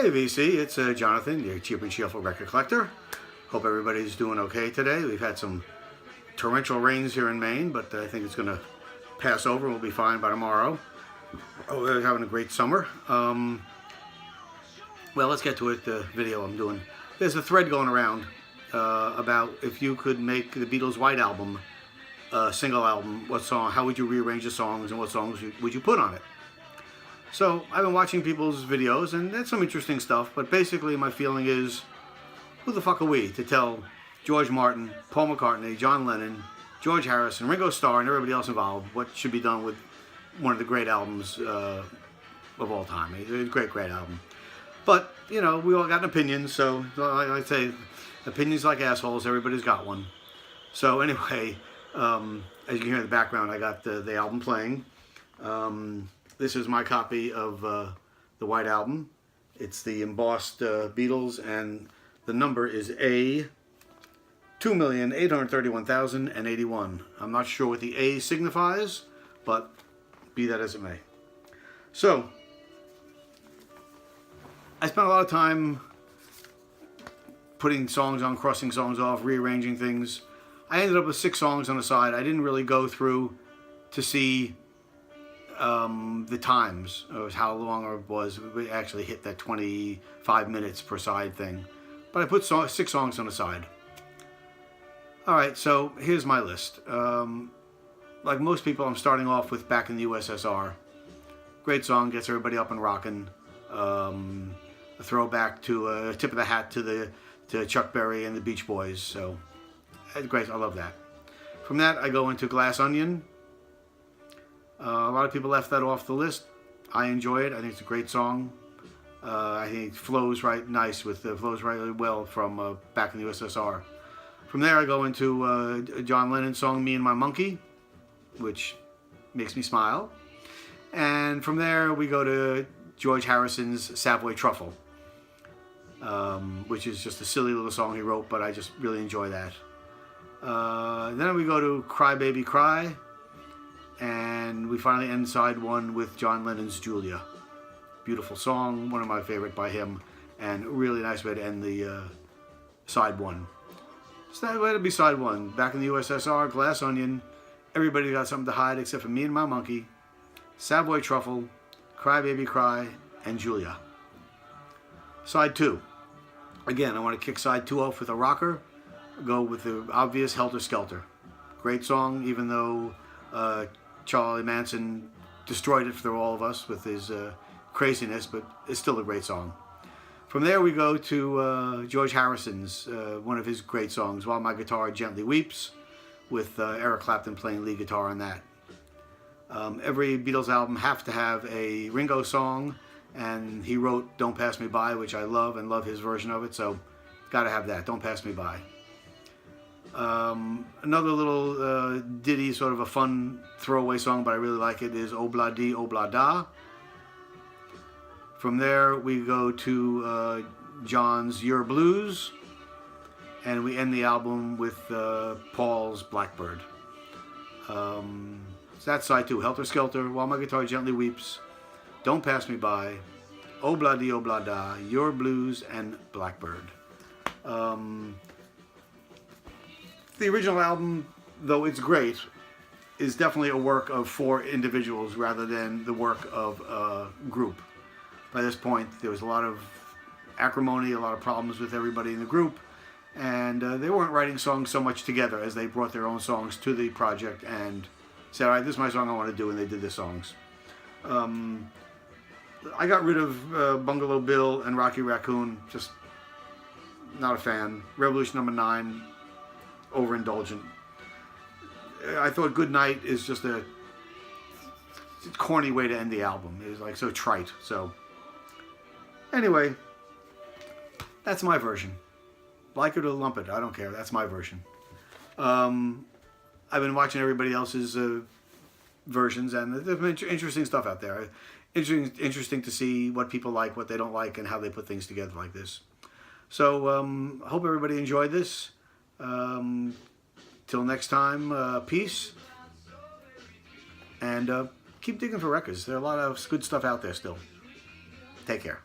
Hey VC, it's Jonathan, your cheap and cheerful record collector. Hope everybody's doing okay today. We've had some torrential rains here in Maine, but I think it's going to pass over. We'll be fine by tomorrow. We're having a great summer. Well, let's get to it, the video I'm doing. There's a thread going around about if you could make the Beatles White Album a single album, how would you rearrange the songs and what songs would you put on it? So I've been watching people's videos and that's some interesting stuff, but basically my feeling is, who the fuck are we to tell George Martin, Paul McCartney, John Lennon, George Harrison, Ringo Starr, and everybody else involved what should be done with one of the great albums of all time. It's a great album. But, you know, we all got an opinion, so like I say, opinions like assholes, everybody's got one. So anyway, as you can hear in the background, I got the album playing. This is my copy of the White Album. It's the embossed Beatles, and the number is A 2,831,081. I'm not sure what the A signifies, but be that as it may. So, I spent a lot of time putting songs on, crossing songs off, rearranging things. I ended up with 6 songs on the side. I didn't really go through to see the times, or how long it was. We actually hit that 25 minutes per side thing. But I put 6 songs on the side. Alright, so here's my list. Like most people, I'm starting off with Back in the USSR. Great song, gets everybody up and rocking. A throwback to a tip of the hat to Chuck Berry and the Beach Boys. So, great, I love that. From that, I go into Glass Onion. A lot of people left that off the list. I enjoy it. I think it's a great song. I think it flows right nice flows really well from Back in the USSR. From there, I go into John Lennon's song "Me and My Monkey," which makes me smile. And from there, we go to George Harrison's "Savoy Truffle," which is just a silly little song he wrote, but I just really enjoy that. Then we go to "Cry Baby Cry." And we finally end side 1 with John Lennon's "Julia." Beautiful song, one of my favorite by him, and a really nice way to end the side 1. So that way to be side 1. Back in the USSR, Glass Onion, Everybody Got Something to Hide Except for Me and My Monkey, Savoy Truffle, Cry Baby Cry, and Julia. Side 2. Again, I want to kick side 2 off with a rocker. Go with the obvious Helter Skelter. Great song, even though Charlie Manson destroyed it for all of us with his craziness, but it's still a great song. From there we go to George Harrison's, one of his great songs, "While My Guitar Gently Weeps," with Eric Clapton playing lead guitar on that. Every Beatles album has to have a Ringo song, and he wrote "Don't Pass Me By," which I love and love his version of it, so gotta have that, "Don't Pass Me By." Another little ditty, sort of a fun throwaway song, but I really like it, is "Obla Di Obla Da." From there we go to John's "Your Blues," and we end the album with Paul's "Blackbird." So that's side 2, Helter Skelter, "While My Guitar Gently Weeps," "Don't Pass Me By," "Obla Di Obla Da," "Your Blues," and "Blackbird." The original album, though it's great, is definitely a work of 4 individuals rather than the work of a group. By this point, there was a lot of acrimony, a lot of problems with everybody in the group, and they weren't writing songs so much together as they brought their own songs to the project and said, "All right, this is my song I want to do," and they did the songs. I got rid of Bungalow Bill and Rocky Raccoon, just not a fan. Revolution Number 9, overindulgent. I thought "Good Night" is just a corny way to end the album. It was like so trite. So anyway, that's my version. Like it or lump it, I don't care. That's my version. I've been watching everybody else's versions, and there's been interesting stuff out there. Interesting to see what people like, what they don't like, and how they put things together like this. So I hope everybody enjoyed this. Till next time, peace, and keep digging for records. There are a lot of good stuff out there still. Take care.